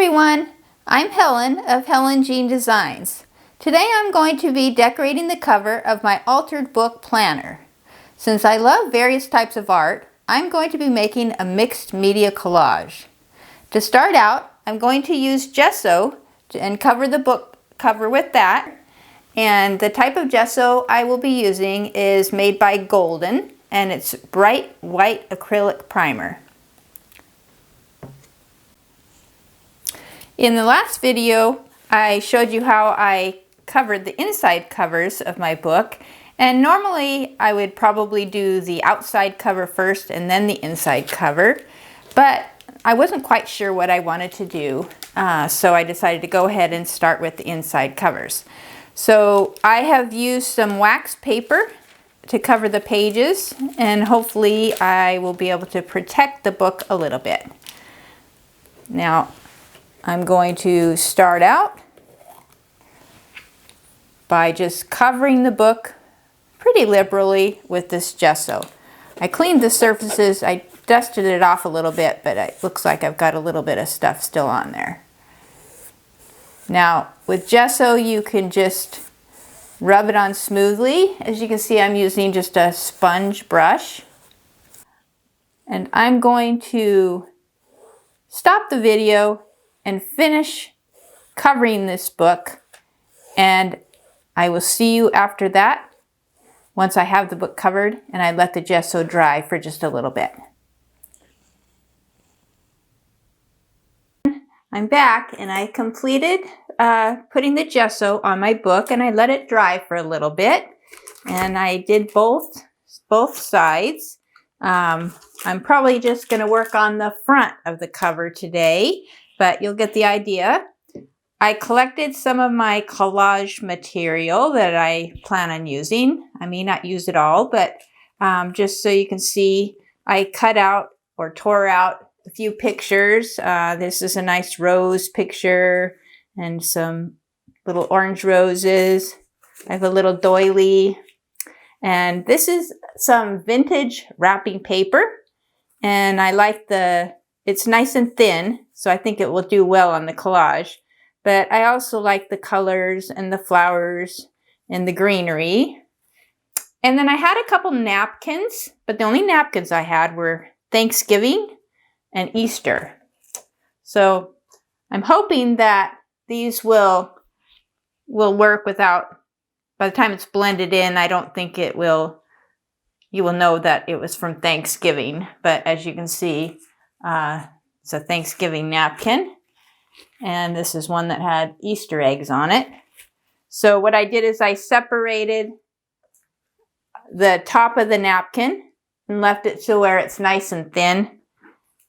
everyone, I'm Helen of Helen Jeanne Designs. Today I'm going to be decorating the cover of my altered book planner. Since I love various types of art, I'm going to be making a mixed media collage. To start out, I'm going to use gesso and cover the book cover with that. And the type of gesso I will be using is made by Golden, and it's bright white acrylic primer. In the last video, I showed you how I covered the inside covers of my book, and normally I would probably do the outside cover first and then the inside cover, but I wasn't quite sure what I wanted to do, so I decided to go ahead and start with the inside covers. So I have used some wax paper to cover the pages, and hopefully I will be able to protect the book a little bit. Now, I'm going to start out by just covering the book pretty liberally with this gesso. I cleaned the surfaces, I dusted it off a little bit, but it looks like I've got a little bit of stuff still on there. Now, with gesso, you can just rub it on smoothly. As you can see, I'm using just a sponge brush. And I'm going to stop the video and finish covering this book, and I will see you after that once I have the book covered and I let the gesso dry for just a little bit. I'm back, and I completed putting the gesso on my book, and I let it dry for a little bit, and I did both sides. I'm probably just going to work on the front of the cover today, but you'll get the idea. I collected some of my collage material that I plan on using. I may not use it all, but just so you can see, I cut out or tore out a few pictures. This is a nice rose picture and some little orange roses. I have a little doily. And this is some vintage wrapping paper. And I like it's nice and thin, so I think it will do well on the collage. But I also like the colors and the flowers and the greenery. And then I had a couple napkins, but the only napkins I had were Thanksgiving and Easter. So I'm hoping that these will work without, by the time it's blended in, I don't think you will know that it was from Thanksgiving. But as you can see, it's a Thanksgiving napkin. And this is one that had Easter eggs on it. So what I did is I separated the top of the napkin and left it to where it's nice and thin.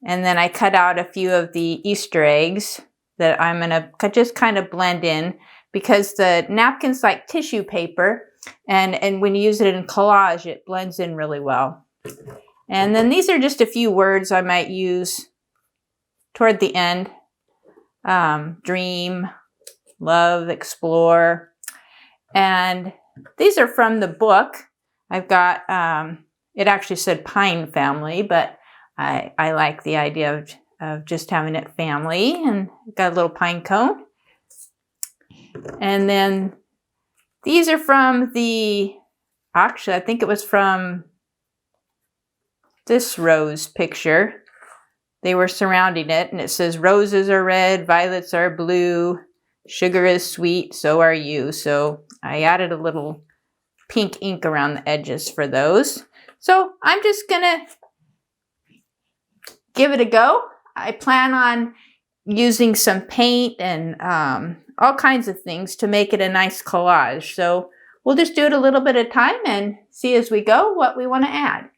And then I cut out a few of the Easter eggs that I'm going to just kind of blend in, because the napkin's like tissue paper, and when you use it in collage, it blends in really well. And then these are just a few words I might use toward the end. Dream, love, explore. And these are from the book. I've got, it actually said Pine Family, but I like the idea of just having it family, and got a little pine cone. And then these are from actually I think it was from this rose picture. They were surrounding it, and it says, roses are red, violets are blue, sugar is sweet, so are you. So I added a little pink ink around the edges for those. So I'm just gonna give it a go. I plan on using some paint and all kinds of things to make it a nice collage. So we'll just do it a little bit at a time and see as we go what we want to add.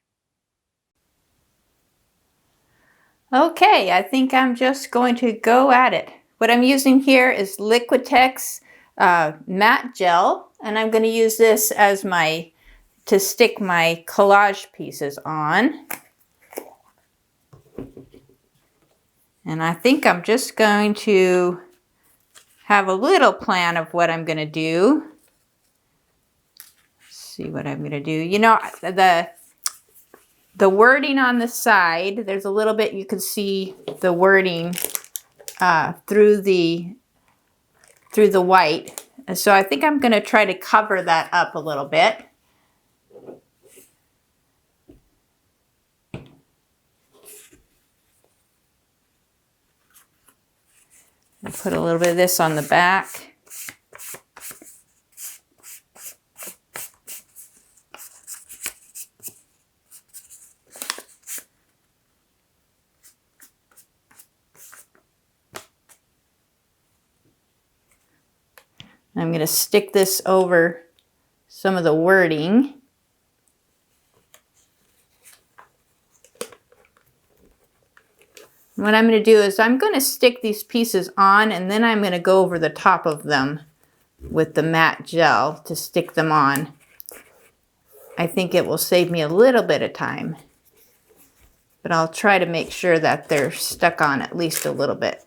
Okay, I think I'm just going to go at it. What I'm using here is Liquitex matte gel, and I'm going to use this as to stick my collage pieces on. And I think I'm just going to have a little plan of what I'm going to do. Let's see what I'm going to do. You know, the wording on the side, there's a little bit, you can see the wording through the white. And so I think I'm going to try to cover that up a little bit. And put a little bit of this on the back. I'm going to stick this over some of the wording. What I'm going to do is I'm going to stick these pieces on, and then I'm going to go over the top of them with the matte gel to stick them on. I think it will save me a little bit of time, but I'll try to make sure that they're stuck on at least a little bit.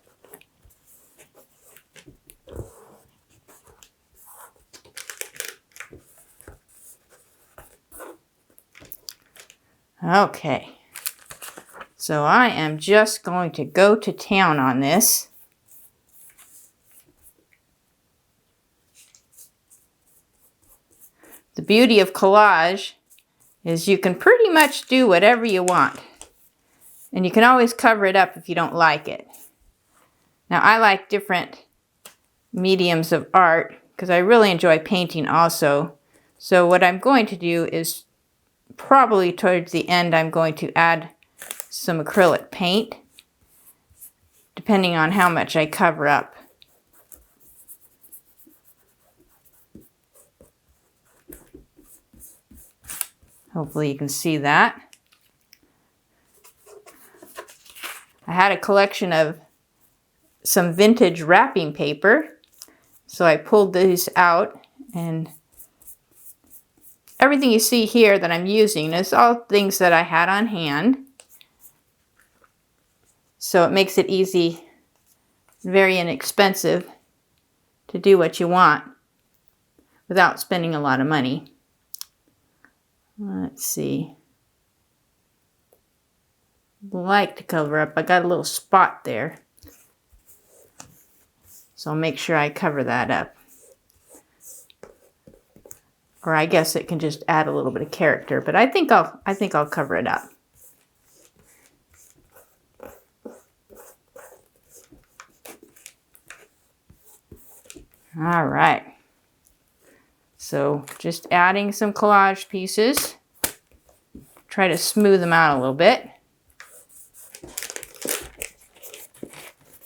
Okay. So I am just going to go to town on this. The beauty of collage is you can pretty much do whatever you want. And you can always cover it up if you don't like it. Now I like different mediums of art because I really enjoy painting also. So what I'm going to do is probably towards the end I'm going to add some acrylic paint, depending on how much I cover up. Hopefully you can see that. I had a collection of some vintage wrapping paper, so I pulled these out, and everything you see here that I'm using is all things that I had on hand. So it makes it easy, very inexpensive to do what you want without spending a lot of money. Let's see. I like to cover up. I got a little spot there. So I'll make sure I cover that up. Or I guess it can just add a little bit of character, but I think I'll cover it up. All right, so just adding some collage pieces. Try to smooth them out a little bit.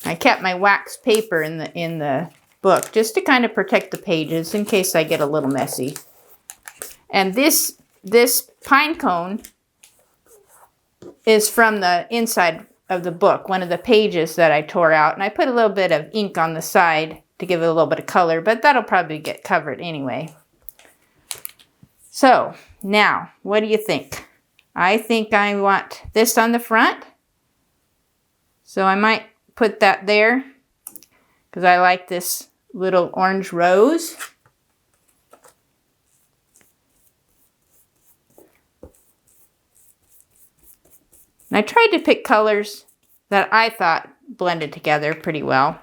I kept my wax paper in the book just to kind of protect the pages in case I get a little messy. And this pine cone is from the inside of the book, one of the pages that I tore out, and I put a little bit of ink on the side to give it a little bit of color, but that'll probably get covered anyway. So now, what do you think? I think I want this on the front. So I might put that there because I like this little orange rose. And I tried to pick colors that I thought blended together pretty well.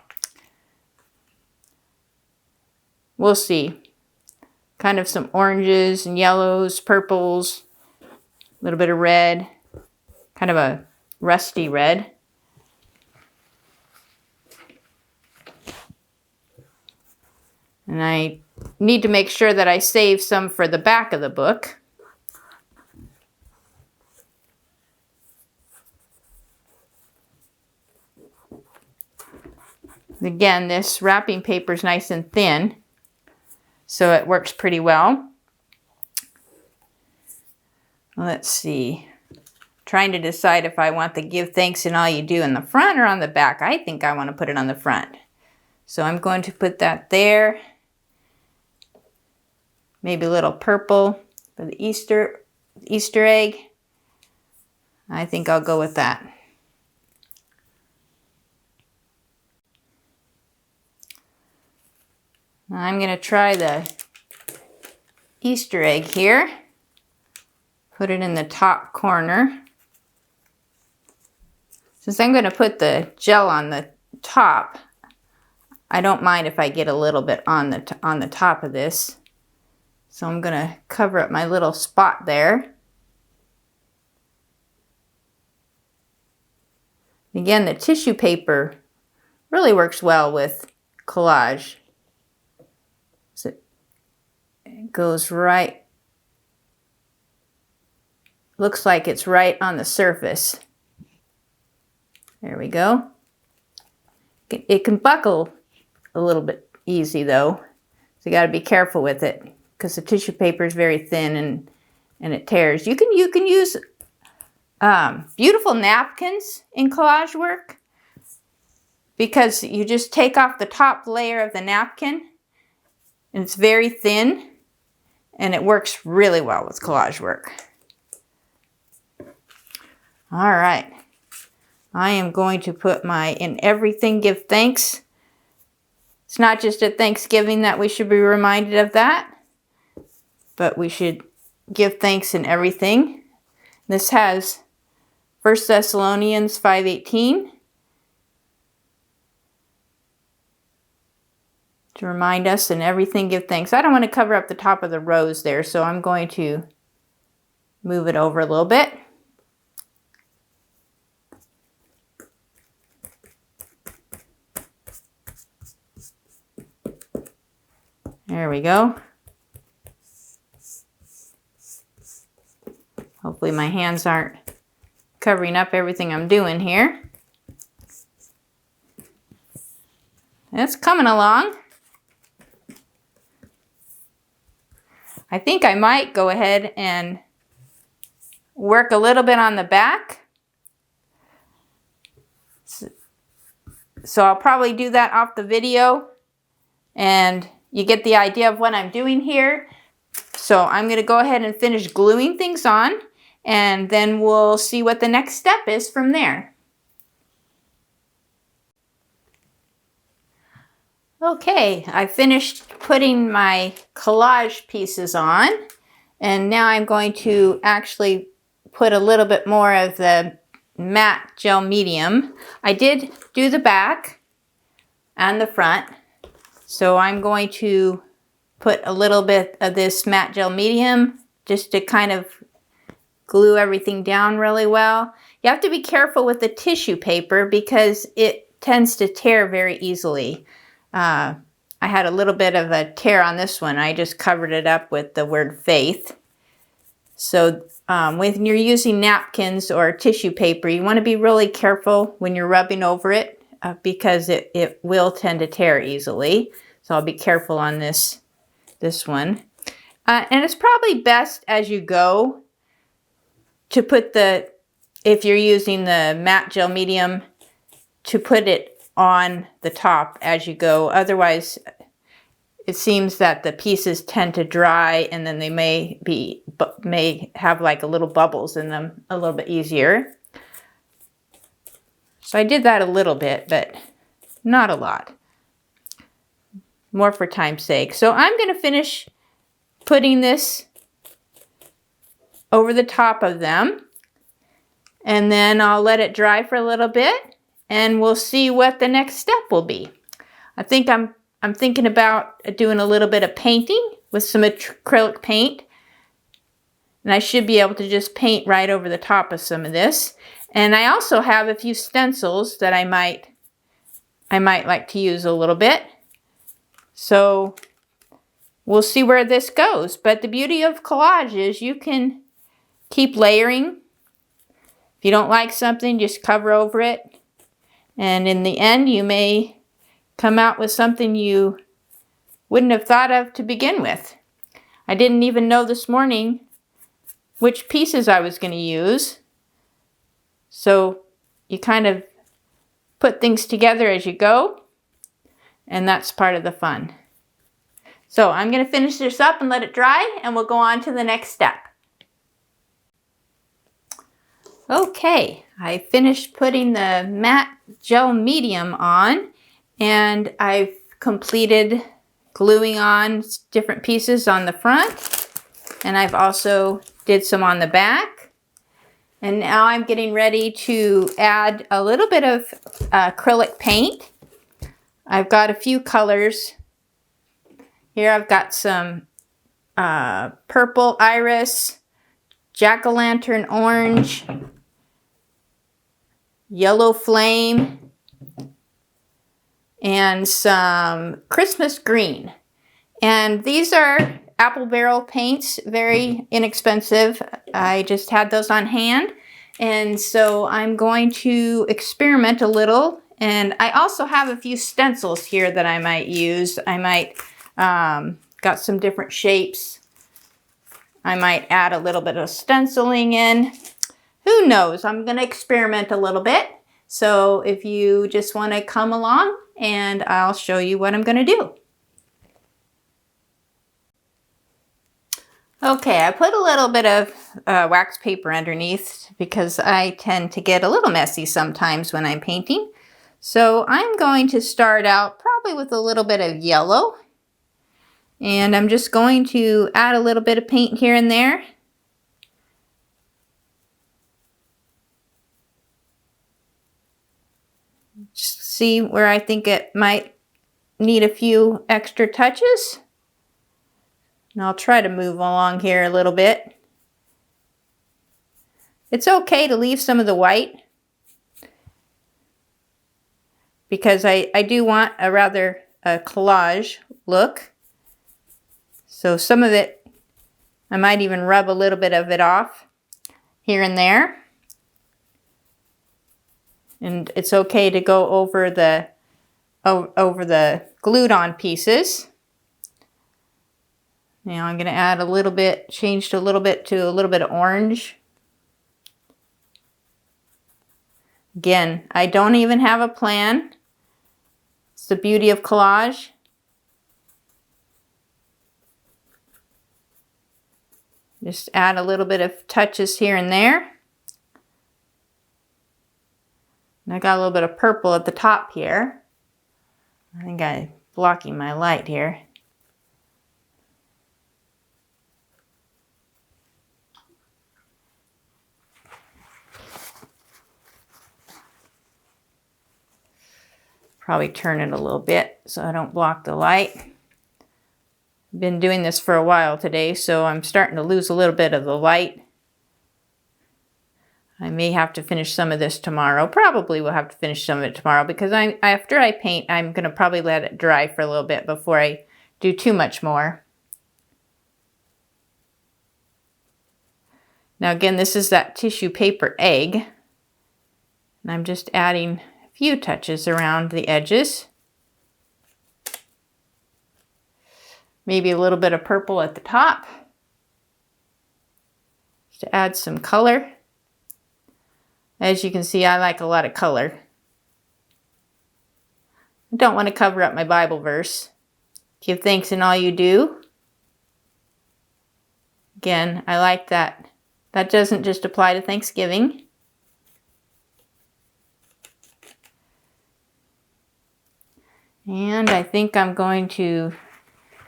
We'll see. Kind of some oranges and yellows, purples, a little bit of red, kind of a rusty red. And I need to make sure that I save some for the back of the book. Again, this wrapping paper is nice and thin, so it works pretty well. Let's see. Trying to decide if I want the give thanks and all you do in the front or on the back. I think I want to put it on the front. So I'm going to put that there. Maybe a little purple for the Easter egg. I think I'll go with that. I'm going to try the Easter egg here. Put it in the top corner. Since I'm going to put the gel on the top, I don't mind if I get a little bit on the top of this. So I'm going to cover up my little spot there. Again, the tissue paper really works well with collage. So it goes right, looks like it's right on the surface. There we go. It can buckle a little bit easy though, so you got to be careful with it because the tissue paper is very thin and it tears. You can use beautiful napkins in collage work because you just take off the top layer of the napkin and it's very thin and it works really well with collage work. All right, I am going to put my "In everything give thanks." It's not just at Thanksgiving that we should be reminded of that, but we should give thanks in everything. This has 1 Thessalonians 5:18 to remind us, "In everything give thanks." I don't want to cover up the top of the rose there, so I'm going to move it over a little bit. There we go. Hopefully my hands aren't covering up everything I'm doing here. It's coming along. I think I might go ahead and work a little bit on the back. So I'll probably do that off the video and you get the idea of what I'm doing here. So I'm going to go ahead and finish gluing things on and then we'll see what the next step is from there. Okay, I finished putting my collage pieces on and now I'm going to actually put a little bit more of the matte gel medium. I did do the back and the front, so I'm going to put a little bit of this matte gel medium just to kind of glue everything down really well. You have to be careful with the tissue paper because it tends to tear very easily. I had a little bit of a tear on this one. I just covered it up with the word faith. So when you're using napkins or tissue paper, you want to be really careful when you're rubbing over it because it will tend to tear easily. So I'll be careful on this one. And it's probably best as you go to put if you're using the matte gel medium, to put it on the top as you go. Otherwise, it seems that the pieces tend to dry and then they may have like a little bubbles in them a little bit easier. So I did that a little bit, but not a lot. More for time's sake. So I'm going to finish putting this over the top of them and then I'll let it dry for a little bit and we'll see what the next step will be. I think I'm thinking about doing a little bit of painting with some acrylic paint. And I should be able to just paint right over the top of some of this. And I also have a few stencils that I might like to use a little bit. So we'll see where this goes. But the beauty of collage is you can keep layering. If you don't like something, just cover over it. And in the end, you may come out with something you wouldn't have thought of to begin with. I didn't even know this morning which pieces I was going to use. So you kind of put things together as you go, and that's part of the fun. So I'm going to finish this up and let it dry, and we'll go on to the next step. Okay, I finished putting the matte gel medium on, and I've completed gluing on different pieces on the front, and I've also did some on the back. And now I'm getting ready to add a little bit of acrylic paint. I've got a few colors. Here I've got some purple iris, jack-o'-lantern orange, yellow flame, and some Christmas green. And these are apple barrel paints, very inexpensive. I just had those on hand. And so I'm going to experiment a little. And I also have a few stencils here that I might use. I might, got some different shapes. I might add a little bit of stenciling in. Who knows? I'm going to experiment a little bit. So if you just want to come along, and I'll show you what I'm going to do. Okay, I put a little bit of wax paper underneath because I tend to get a little messy sometimes when I'm painting. So I'm going to start out probably with a little bit of yellow. And I'm just going to add a little bit of paint here and there. Just see where I think it might need a few extra touches. And I'll try to move along here a little bit. It's okay to leave some of the white because I do want a rather collage look. So some of it, I might even rub a little bit of it off here and there. And it's okay to go over the glued on pieces. Now I'm going to add a little bit, changed a little bit to a little bit of orange. Again, I don't even have a plan. It's the beauty of collage. Just add a little bit of touches here and there. And I got a little bit of purple at the top here. I think I'm blocking my light here. Probably turn it a little bit so I don't block the light. I've been doing this for a while today, so I'm starting to lose a little bit of the light. I may have to finish some of this tomorrow. Probably will have to finish some of it tomorrow because after I paint, I'm going to probably let it dry for a little bit before I do too much more. Now again, this is that tissue paper egg. And I'm just adding a few touches around the edges. Maybe a little bit of purple at the top. Just to add some color. As you can see, I like a lot of color. I don't want to cover up my Bible verse. Give thanks in all you do. Again, I like that. That doesn't just apply to Thanksgiving. And I think I'm going to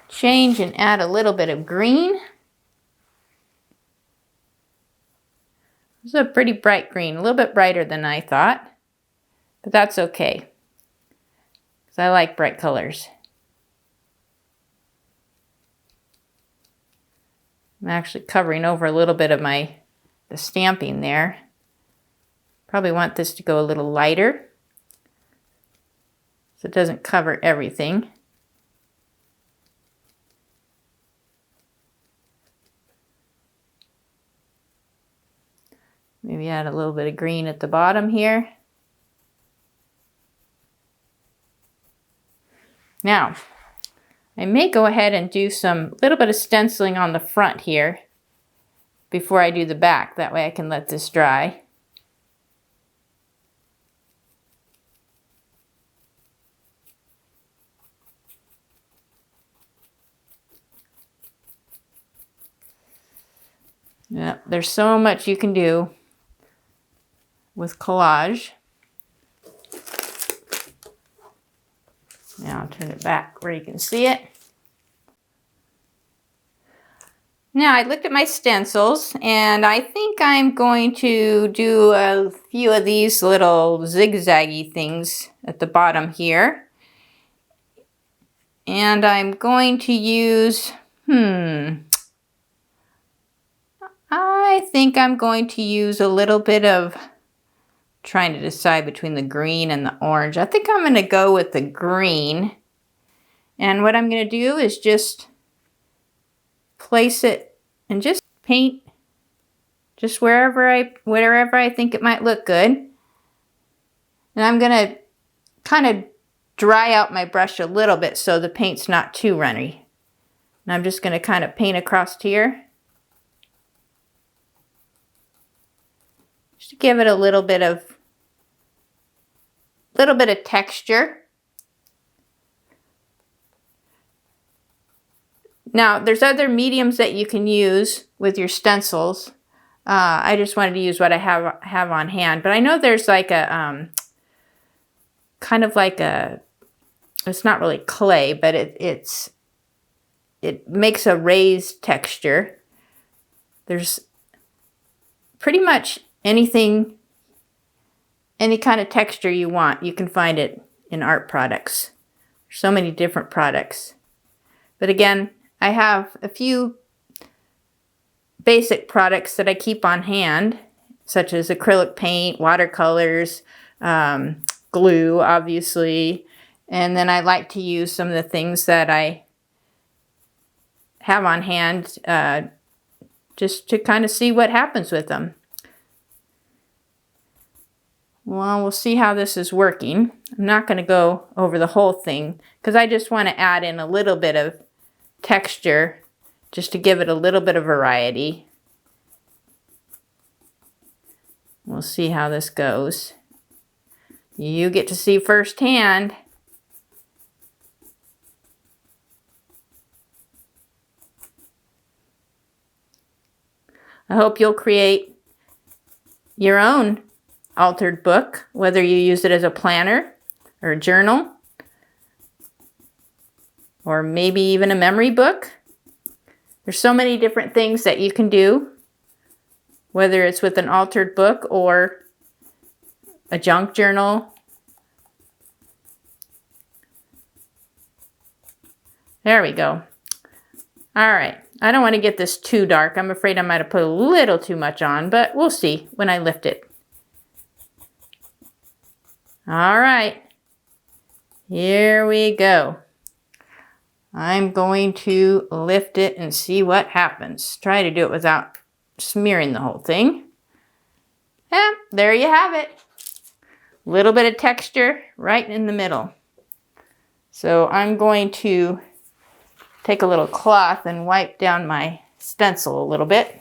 change and add a little bit of green. This is a pretty bright green, a little bit brighter than I thought, but that's okay, because I like bright colors. I'm actually covering over a little bit of the stamping there. Probably want this to go a little lighter, so it doesn't cover everything. Maybe add a little bit of green at the bottom here. Now, I may go ahead and do some little bit of stenciling on the front here before I do the back. That way I can let this dry. Yeah, there's so much you can do with collage. Now I'll turn it back where you can see it. Now I looked at my stencils and I think I'm going to do a few of these little zigzaggy things at the bottom here. And I'm going to use, I think I'm going to use a little bit of, trying to decide between the green and the orange. I think I'm going to go with the green. And what I'm going to do is just place it and just paint just wherever I think it might look good. And I'm going to kind of dry out my brush a little bit so the paint's not too runny. And I'm just going to kind of paint across here. Just to give it a little bit of texture. Now, there's other mediums that you can use with your stencils. I just wanted to use what I have on hand, but I know there's like a kind of like a, it's not really clay, but it makes a raised texture. There's pretty much anything, any kind of texture you want, you can find it in art products. There's so many different products. But again, I have a few basic products that I keep on hand, such as acrylic paint, watercolors, glue, obviously. And then I like to use some of the things that I have on hand just to kind of see what happens with them. Well, we'll see how this is working. I'm not going to go over the whole thing because I just want to add in a little bit of texture just to give it a little bit of variety. We'll see how this goes. You get to see firsthand. I hope you'll create your own altered book, whether you use it as a planner or a journal, or maybe even a memory book. There's so many different things that you can do, whether it's with an altered book or a junk journal. There we go. All right. I don't want to get this too dark. I'm afraid I might have put a little too much on, but we'll see when I lift it. All right. Here we go. I'm going to lift it and see what happens. Try to do it without smearing the whole thing. And there you have it. A little bit of texture right in the middle. So I'm going to take a little cloth and wipe down my stencil a little bit.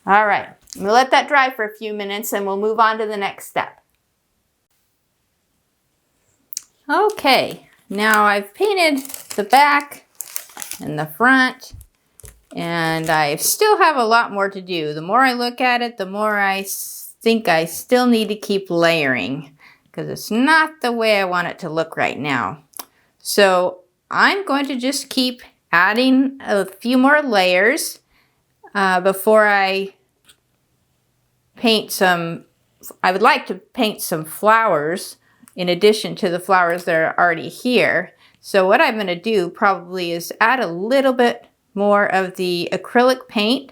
All right, we'll let that dry for a few minutes and we'll move on to the next step. Okay, now I've painted the back and the front, and I still have a lot more to do. The more I look at it, the more I think I still need to keep layering because it's not the way I want it to look right now. So I'm going to just keep adding a few more layers before I paint some. I would like to paint some flowers in addition to the flowers that are already here. So what I'm going to do probably is add a little bit more of the acrylic paint.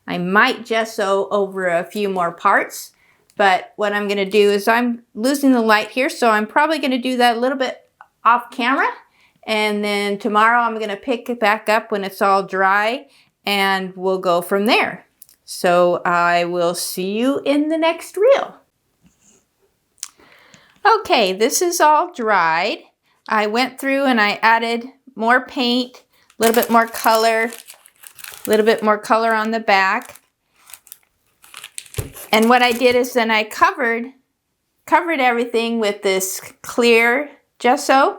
I might gesso over a few more parts, but what I'm going to do is I'm losing the light here, so I'm probably going to do that a little bit off camera, and then tomorrow I'm going to pick it back up when it's all dry and we'll go from there. So I will see you in the next reel. Okay, this is all dried. I went through and I added more paint, a little bit more color on the back. And what I did is then I covered everything with this clear gesso.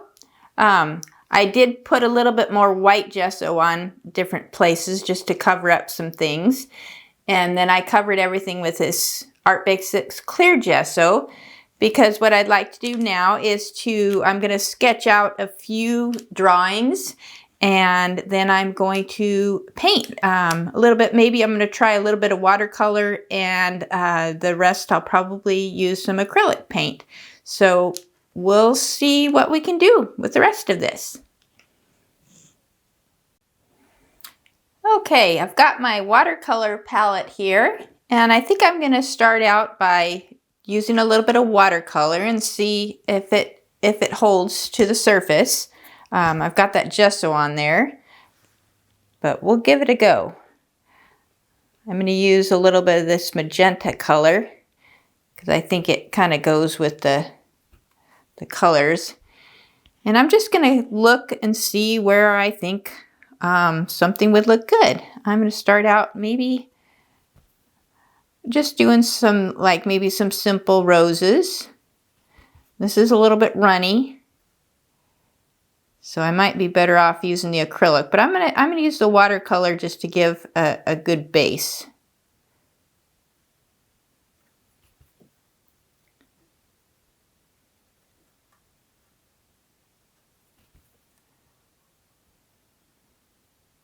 I did put a little bit more white gesso on different places just to cover up some things. And then I covered everything with this Art Basics clear gesso, because what I'd like to do now is I'm going to sketch out a few drawings And then I'm going to paint a little bit. Maybe I'm going to try a little bit of watercolor, and the rest I'll probably use some acrylic paint. So we'll see what we can do with the rest of this. Okay, I've got my watercolor palette here, and I think I'm going to start out by using a little bit of watercolor and see if it holds to the surface. I've got that gesso on there, but we'll give it a go. I'm going to use a little bit of this magenta color because I think it kind of goes with the colors. And I'm just going to look and see where I think something would look good. I'm going to start out maybe just doing some, like maybe some simple roses. This is a little bit runny, so I might be better off using the acrylic, but I'm gonna use the watercolor just to give a good base.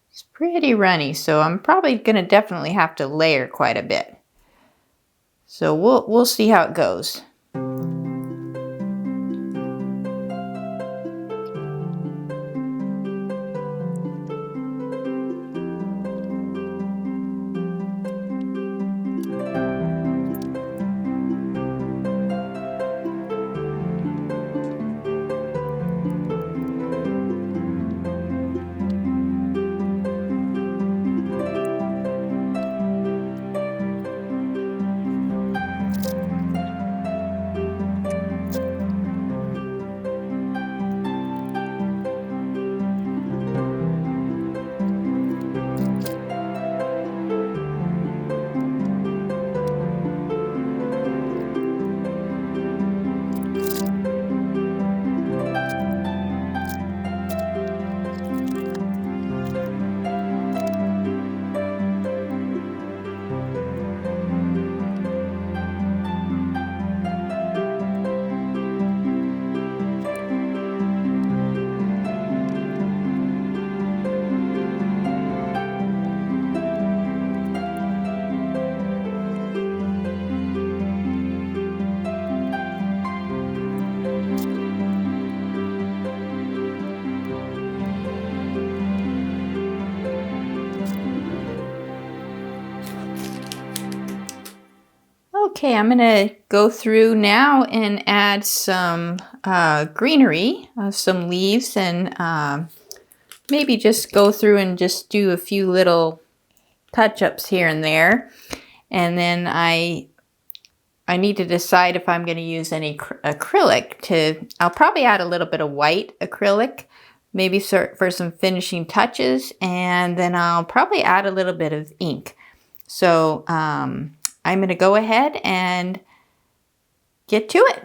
It's pretty runny, so I'm probably gonna definitely have to layer quite a bit. So we'll see how it goes. Okay, I'm going to go through now and add some greenery, some leaves, and maybe just go through and just do a few little touch-ups here and there. And then I need to decide if I'm going to use any acrylic. I'll probably add a little bit of white acrylic, maybe for some finishing touches, and then I'll probably add a little bit of ink. So I'm going to go ahead and get to it.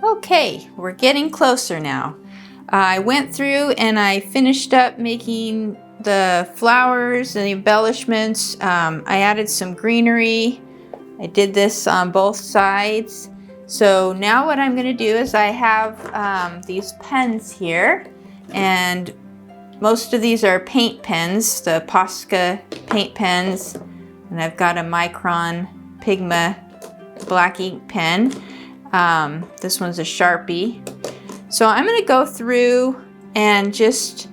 Okay, we're getting closer now. I went through and I finished up making the flowers and the embellishments. I added some greenery. I did this on both sides. So now what I'm going to do is I have these pens here, and most of these are paint pens, the Posca paint pens, and I've got a Micron Pigma black ink pen. This one's a Sharpie. So I'm going to go through and just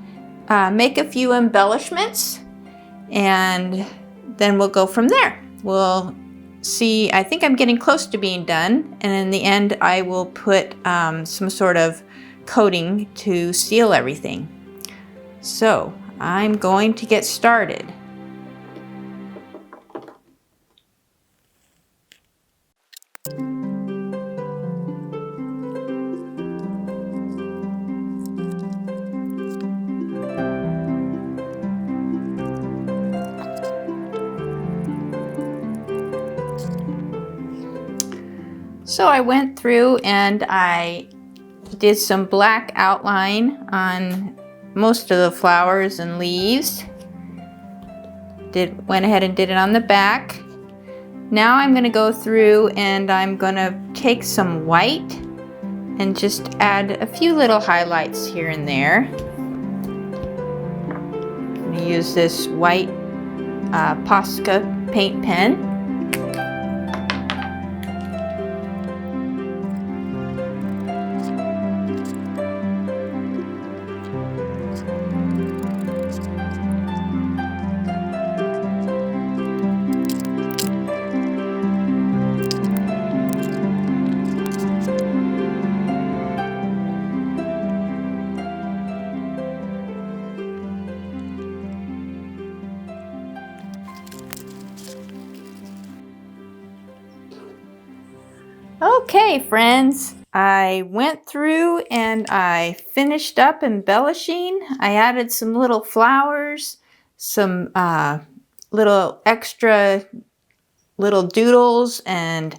make a few embellishments, and then we'll go from there. We'll see, I think I'm getting close to being done, and in the end I will put some sort of coating to seal everything. So I'm going to get started. So I went through and I did some black outline on most of the flowers and leaves. Went ahead and did it on the back. Now I'm going to go through and I'm going to take some white and just add a few little highlights here and there. I'm going to use this white Posca paint pen. Okay, friends, I went through and I finished up embellishing. I added some little flowers, some little extra little doodles, and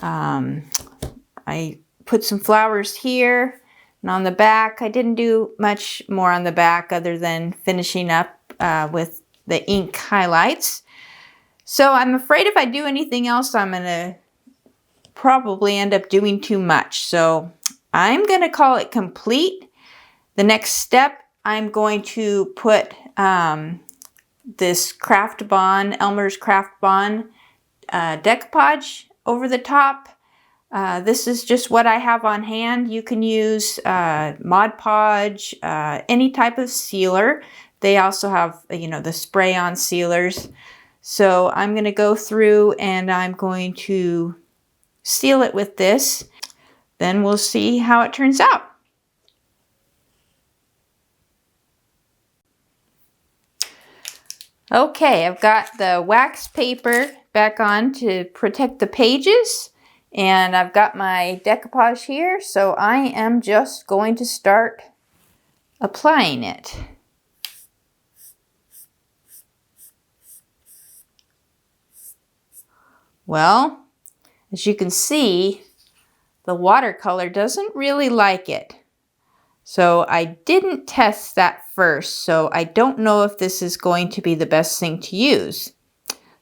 I put some flowers here. And on the back, I didn't do much more on the back other than finishing up with the ink highlights. So I'm afraid if I do anything else, I'm going to probably end up doing too much. So I'm going to call it complete. The next step, I'm going to put this Craft Bond, Elmer's Craft Bond decoupage over the top. This is just what I have on hand. You can use Mod Podge, any type of sealer. They also have, you know, the spray-on sealers. So I'm going to go through and I'm going to seal it with this. Then we'll see how it turns out. Okay, I've got the wax paper back on to protect the pages, and I've got my decoupage here, so I am just going to start applying it. Well, as you can see, the watercolor doesn't really like it. So I didn't test that first, so I don't know if this is going to be the best thing to use.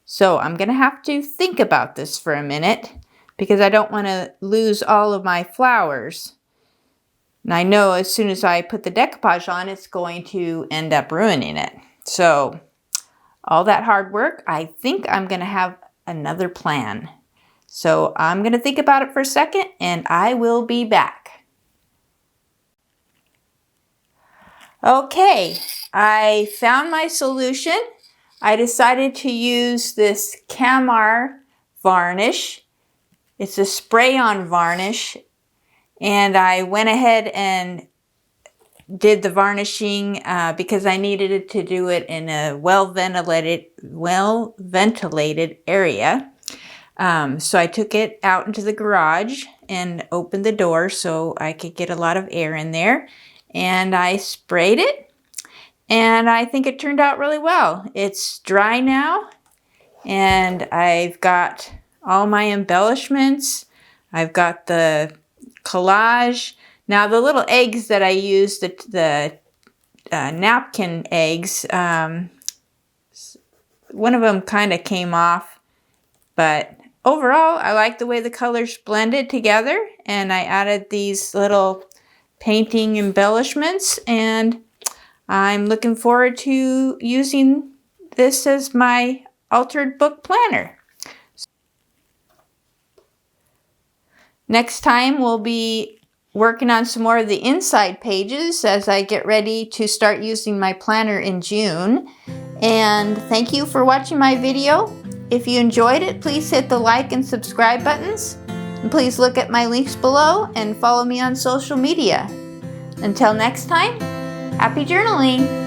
So I'm going to have to think about this for a minute because I don't want to lose all of my flowers. And I know as soon as I put the decoupage on, it's going to end up ruining it. So all that hard work, I think I'm going to have another plan. So I'm going to think about it for a second and I will be back. Okay, I found my solution. I decided to use this Camar varnish. It's a spray-on varnish, and I went ahead and did the varnishing because I needed it to do it in a well-ventilated area. So I took it out into the garage and opened the door so I could get a lot of air in there. And I sprayed it, and I think it turned out really well. It's dry now, and I've got all my embellishments. I've got the collage. Now the little eggs that I used, the napkin eggs, one of them kind of came off, but overall I like the way the colors blended together, and I added these little painting embellishments, and I'm looking forward to using this as my altered book planner. Next time we'll be working on some more of the inside pages as I get ready to start using my planner in June. And thank you for watching my video. If you enjoyed it, please hit the like and subscribe buttons. And please look at my links below and follow me on social media. Until next time, happy journaling!